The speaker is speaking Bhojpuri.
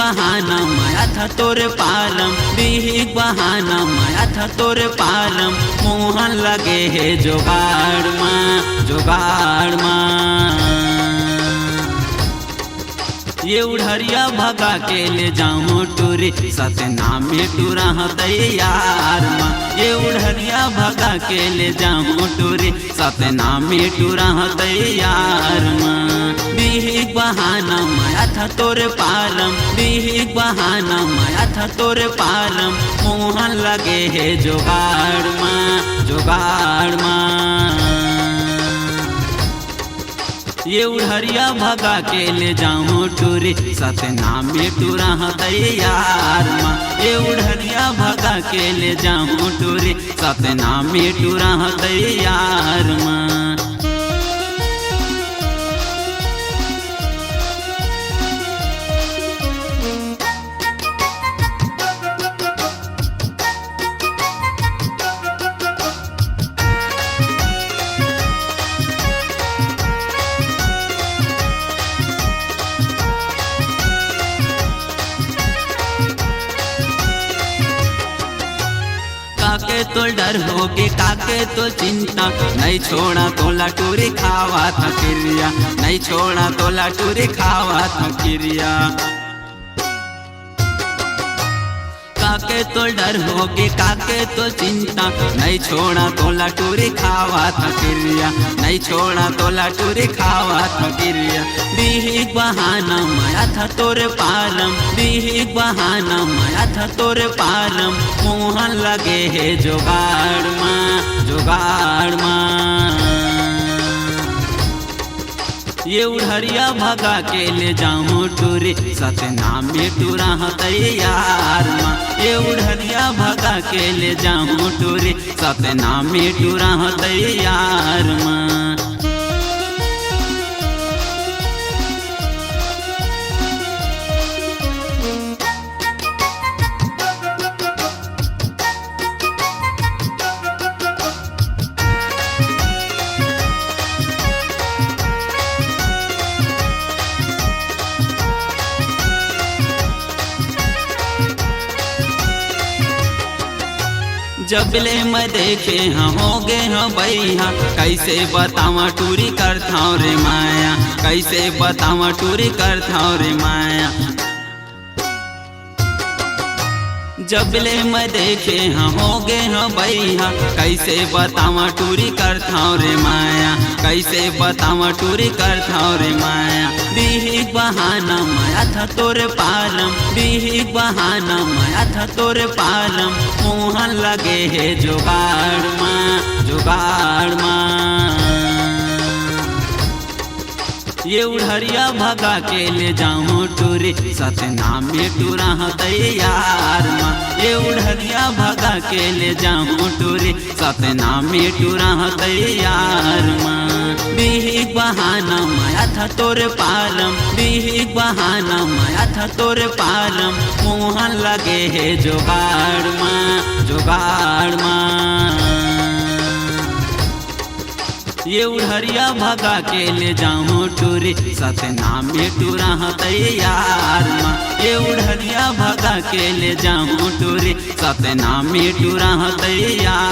बहाना माया था तोरे पारम, दीही बहाना माया था तोरे पारम, मोहन लगे है जोगाड़ माँ जोगाड़ माँ। ये उड़हरिया भगा के ले जाऊँ टूरी सतना में टूरा तैयार माँ। ये उड़हरिया भगा के ले जाऊँ टूरी सतना में टूरा तैयार माँ। दीही बहाना माया था तोरे पारम, दीही बहाना माया था तोरे पारम, मोहन लगे है जोगाड़ माँ जोगाड़ माँ। ये उड़हरिया भगा के ले जाऊँ टूरी सतना में टूरा तैयार माँ। ये उड़हरिया भगा के ले जाऊँ टूरी सतना में टूरा तैयार माँ। काके तो डर होगे काके तो चिंता, नहीं छोड़ा तो लटूरी खावा था क्रिया, नहीं छोड़ा तो लटूरी खावा था क्रिया। काके तो डर होगे काके तो चिंता, नहीं छोड़ा तो लटूरी खावा था क्रिया, नहीं छोड़ा तो लटूरी खावा था क्रिया। दीही बहाना माया था तोरे पारम, दीही बहाना माया था तोरे पारम, मोहन लगे है जोगाड़ माँ जोगाड़ माँ। ये उड़हरिया भगा के ले जाऊँ टूरी सतना में टूरा तैयार माँ। ये उड़हरिया भगा के ले जाऊँ टूरी सतना में टूरा तैयार माँ। जबले मैं देखे हाँ हो गए हाँ भैया, कैसे बतावा टूरी करता रे माया, कैसे बतावा टूरी करता रे माया। जबले मैं देखे हाँ हो गए हाँ भैया, कैसे बतावा टूरी करता रे माया, कैसे बतावा टूरी करता रे माया। दीही बहाना माया था तोरे पारम, दीही बहाना माया था तोरे पारम, मोहन लगे है जोगाड़ माँ जोगाड़ माँ। ये उड़हरिया भगा के ले जाऊँ टूरी सतना में टूरा तैयार माँ। ये उड़हरिया भगा के ले जाऊँ टूरी सतना में टूरा तैयार माँ। दीही बहाना माया था तोरे पारम, दीही बहाना माया था तोरे पारम, मोहन लगे है जोगाड़ माँ जोगाड़ माँ। ये उड़हरिया भगा के ले जाऊँ टूरी सतना में टूरा तैयार माँ। ये उड़हरिया भगा के ले जाऊँ टूरी सतना में टूरा तैयार।